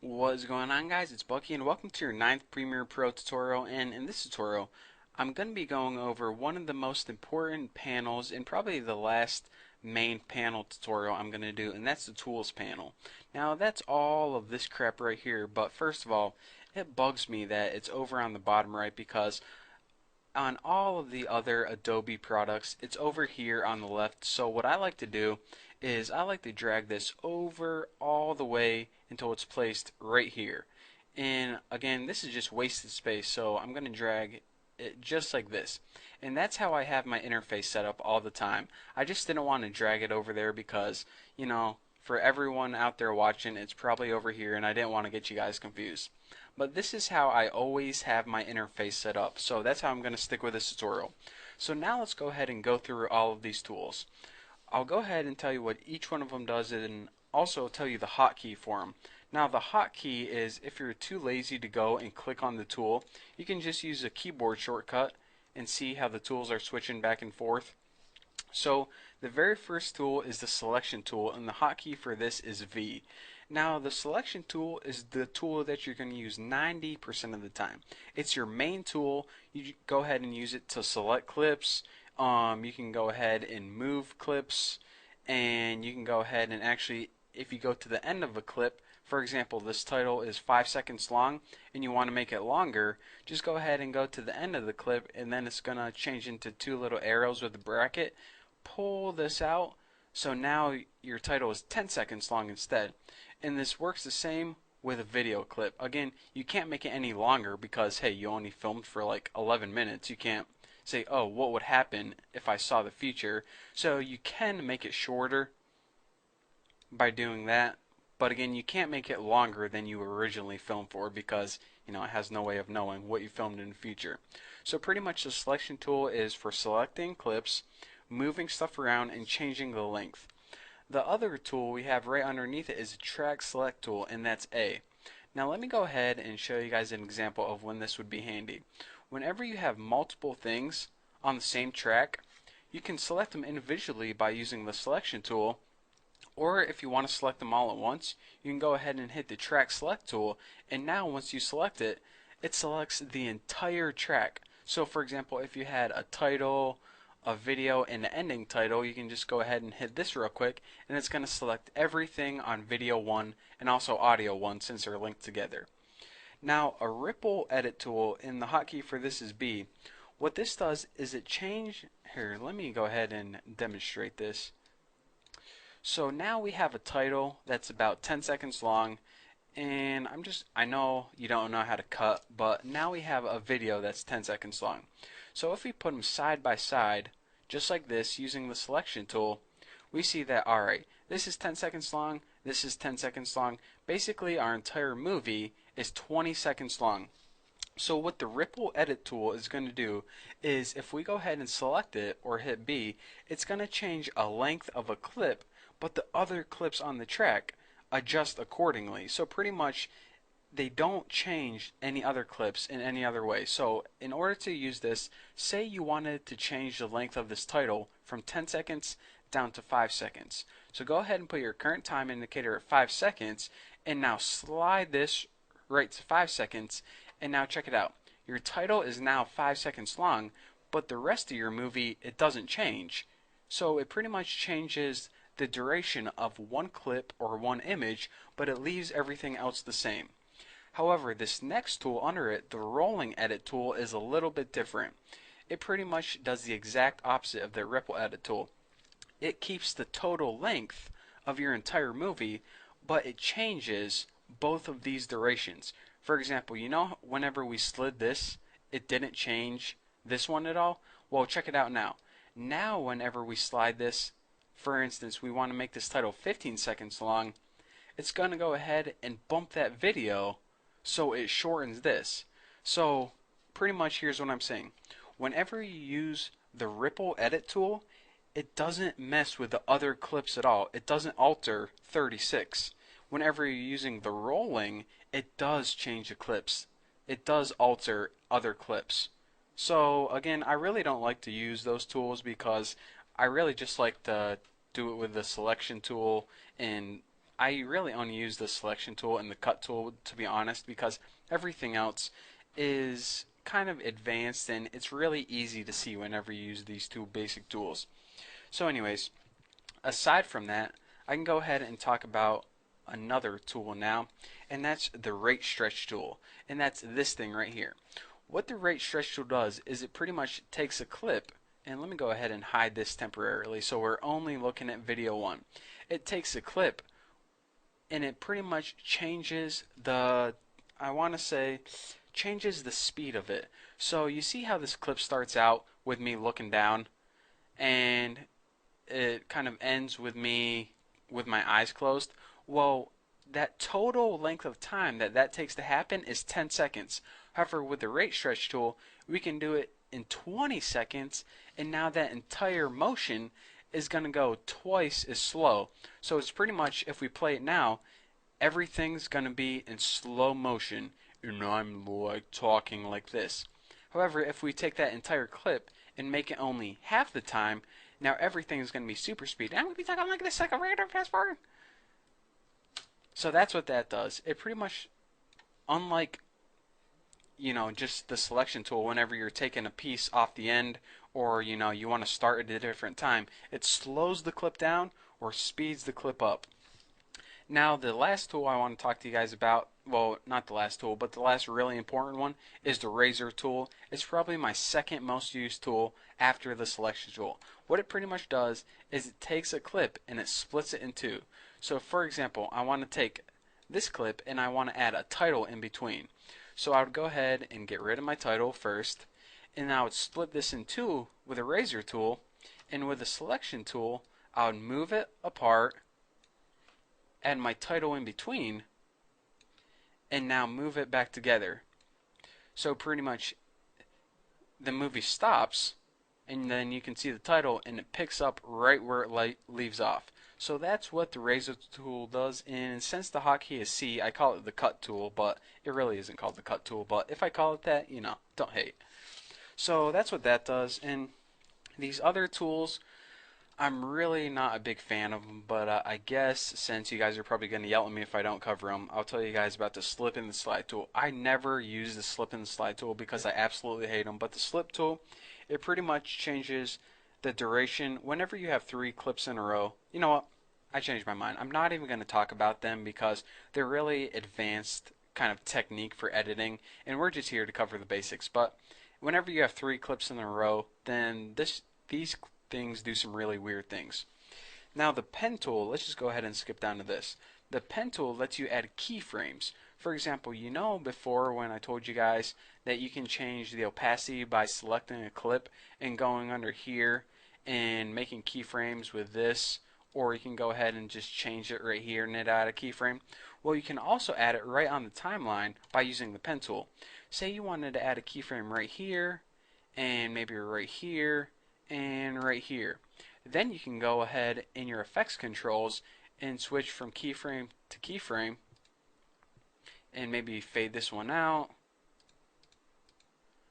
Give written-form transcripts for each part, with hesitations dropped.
What is going on, guys? It's Bucky and welcome to your ninth Premiere Pro tutorial. And in this tutorial I'm going to be going over one of the most important panels and probably the last main panel tutorial I'm going to do, and that's the tools panel. Now that's all of this crap right here, but first of all, it bugs me that it's over on the bottom right because on all of the other Adobe products, it's over here on the left. So what I like to do is I like to drag this over all the way until it's placed right here. And again, this is just wasted space, so I'm going to drag it just like this. And that's how I have my interface set up all the time. I just didn't want to drag it over there because, for everyone out there watching, it's probably over here, and I didn't want to get you guys confused. But this is how I always have my interface set up, so that's how I'm going to stick with this tutorial. So now let's go ahead and go through all of these tools. I'll go ahead and tell you what each one of them does and also tell you the hotkey for them. Now the hotkey is if you're too lazy to go and click on the tool, you can just use a keyboard shortcut and see how the tools are switching back and forth. So the very first tool is the selection tool, and the hotkey for this is V. Now the selection tool is the tool that you're going to use 90% of the time. It's your main tool. You go ahead and use it to select clips. You can go ahead and move clips, and you can go ahead and actually, if you go to the end of a clip, for example, this title is 5 seconds long and you want to make it longer, just go ahead and go to the end of the clip, and then it's going to change into two little arrows with a bracket. Pull this out, so now your title is 10 seconds long instead. And this works the same with a video clip. Again, you can't make it any longer because, hey, you only filmed for like 11 minutes. You can't say, oh, what would happen if I saw the future? So you can make it shorter by doing that. But again, you can't make it longer than you originally filmed for because, it has no way of knowing what you filmed in the future. So pretty much the selection tool is for selecting clips, moving stuff around, and changing the length. The other tool we have right underneath it is a track select tool, and that's A. Now let me go ahead and show you guys an example of when this would be handy. Whenever you have multiple things on the same track, you can select them individually by using the selection tool, or if you want to select them all at once, you can go ahead and hit the track select tool, and now once you select it, it selects the entire track. So for example, if you had a title, a video, and an ending title, you can just go ahead and hit this real quick, and it's going to select everything on video 1 and also audio 1 since they're linked together. Now a ripple edit tool, and the hotkey for this is B. What this does is here, let me go ahead and demonstrate this. So now we have a title that's about 10 seconds long, and I know you don't know how to cut, but now we have a video that's 10 seconds long. So if we put them side by side, just like this, using the selection tool, we see that, alright, this is 10 seconds long, this is 10 seconds long. Basically, our entire movie is 20 seconds long. So what the ripple edit tool is going to do is if we go ahead and select it or hit B, it's going to change a length of a clip, but the other clips on the track adjust accordingly. So pretty much they don't change any other clips in any other way. So in order to use this, say you wanted to change the length of this title from 10 seconds down to 5 seconds. So go ahead and put your current time indicator at 5 seconds, and now slide this right to 5 seconds, and now check it out. Your title is now 5 seconds long, but the rest of your movie, it doesn't change. So it pretty much changes the duration of one clip or one image, but it leaves everything else the same. However, this next tool under it, the rolling edit tool, is a little bit different. It pretty much does the exact opposite of the ripple edit tool. It keeps the total length of your entire movie, but it changes both of these durations. For example, whenever we slid this, it didn't change this one at all? Well, check it out now. Now whenever we slide this, for instance, we want to make this title 15 seconds long, it's going to go ahead and bump that video so it shortens this. So pretty much here's what I'm saying. Whenever you use the ripple edit tool, it doesn't mess with the other clips at all. It doesn't alter 36. Whenever you're using the rolling, it does change the clips. It does alter other clips. So again, I really don't like to use those tools because I really just like to do it with the selection tool and I really only use the selection tool and the cut tool, to be honest, because everything else is kind of advanced and it's really easy to see whenever you use these two basic tools. So anyways, aside from that, I can go ahead and talk about another tool now, and that's the rate stretch tool, and that's this thing right here. What the rate stretch tool does is it pretty much takes a clip, and let me go ahead and hide this temporarily so we're only looking at video 1. It takes a clip and it pretty much changes the, I want to say, changes the speed of it. So you see how this clip starts out with me looking down, and it kind of ends with me with my eyes closed. Well, that total length of time that that takes to happen is 10 seconds. However, with the rate stretch tool, we can do it in 20 seconds, and now that entire motion is going to go twice as slow. So it's pretty much, if we play it now, everything's going to be in slow motion, and I'm like talking like this. However, if we take that entire clip and make it only half the time, now everything is going to be super speed. I'm going to be talking like this like a regular fast forward. So that's what that does. It pretty much, unlike, just the selection tool, whenever you're taking a piece off the end, or, you want to start at a different time, it slows the clip down or speeds the clip up. Now, the last tool I want to talk to you guys about, well, not the last tool, but the last really important one, is the razor tool. It's probably my second most used tool after the selection tool. What it pretty much does is it takes a clip and it splits it in two. So, for example, I want to take this clip and I want to add a title in between. So I would go ahead and get rid of my title first, and I would split this in two with a razor tool, and with a selection tool, I would move it apart, add my title in between, and now move it back together. So pretty much the movie stops, and then you can see the title, and it picks up right where it leaves off. So that's what the razor tool does, and since the hotkey is C, I call it the cut tool, but it really isn't called the cut tool, but if I call it that, don't hate. So that's what that does, and these other tools, I'm really not a big fan of them, but I guess since you guys are probably going to yell at me if I don't cover them, I'll tell you guys about the slip and the slide tool. I never use the slip and the slide tool because I absolutely hate them, but the slip tool, it pretty much changes the duration. Whenever you have 3 clips in a row, you know what? I changed my mind. I'm not even going to talk about them because they're really advanced kind of technique for editing, and we're just here to cover the basics. But whenever you have 3 clips in a row, then these things do some really weird things. Now the pen tool, let's just go ahead and skip down to this. The pen tool lets you add keyframes. For example, before when I told you guys that you can change the opacity by selecting a clip and going under here and making keyframes with this, or you can go ahead and just change it right here and it add a keyframe. Well, you can also add it right on the timeline by using the pen tool. Say you wanted to add a keyframe right here, and maybe right here, and right here. Then you can go ahead in your effects controls and switch from keyframe to keyframe, and maybe fade this one out,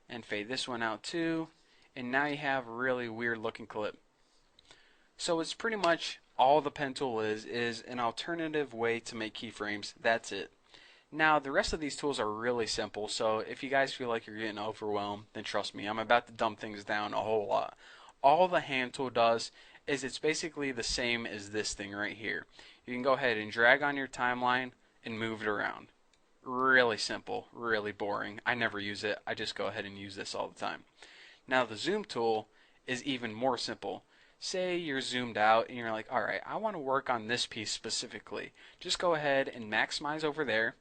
and fade this one out too, and now you have a really weird looking clip. So it's pretty much all the pen tool is an alternative way to make keyframes. That's it. Now, the rest of these tools are really simple, so if you guys feel like you're getting overwhelmed, then trust me, I'm about to dumb things down a whole lot. All the hand tool does is it's basically the same as this thing right here. You can go ahead and drag on your timeline and move it around. Really simple, really boring. I never use it. I just go ahead and use this all the time. Now, the zoom tool is even more simple. Say you're zoomed out and you're like, alright, I want to work on this piece specifically. Just go ahead and maximize over there.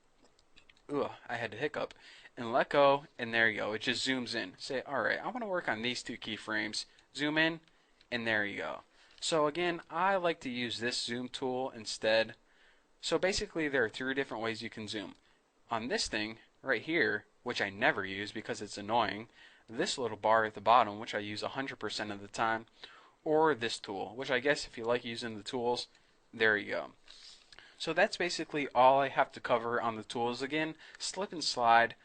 Ugh, I had to hiccup. And let go, and there you go. It just zooms in. Say, alright, I want to work on these 2 keyframes. Zoom in, and there you go. So again, I like to use this zoom tool instead. So basically, there are 3 different ways you can zoom. On this thing, right here, which I never use because it's annoying, this little bar at the bottom, which I use 100% of the time, or this tool, which I guess if you like using the tools, there you go. So that's basically all I have to cover on the tools. Again, slip and slide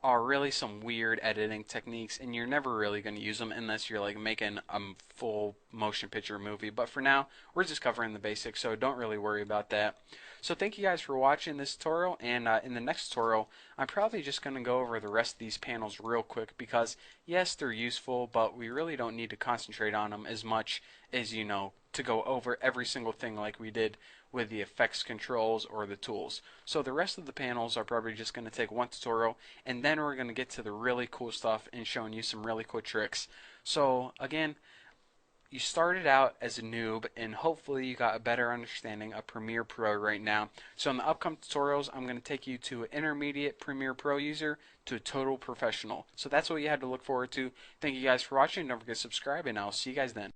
are really some weird editing techniques, and you're never really going to use them unless you're like making a full motion picture movie. But for now, we're just covering the basics, so don't really worry about that. So thank you guys for watching this tutorial, and in the next tutorial, I'm probably just going to go over the rest of these panels real quick because yes, they're useful, but we really don't need to concentrate on them as much as to go over every single thing like we did with the effects controls or the tools. So the rest of the panels are probably just going to take one tutorial, and then we're going to get to the really cool stuff and showing you some really cool tricks. So again, you started out as a noob, and hopefully you got a better understanding of Premiere Pro right now. So in the upcoming tutorials, I'm going to take you to an intermediate Premiere Pro user to a total professional. So that's what you had to look forward to. Thank you guys for watching. Don't forget to subscribe, and I'll see you guys then.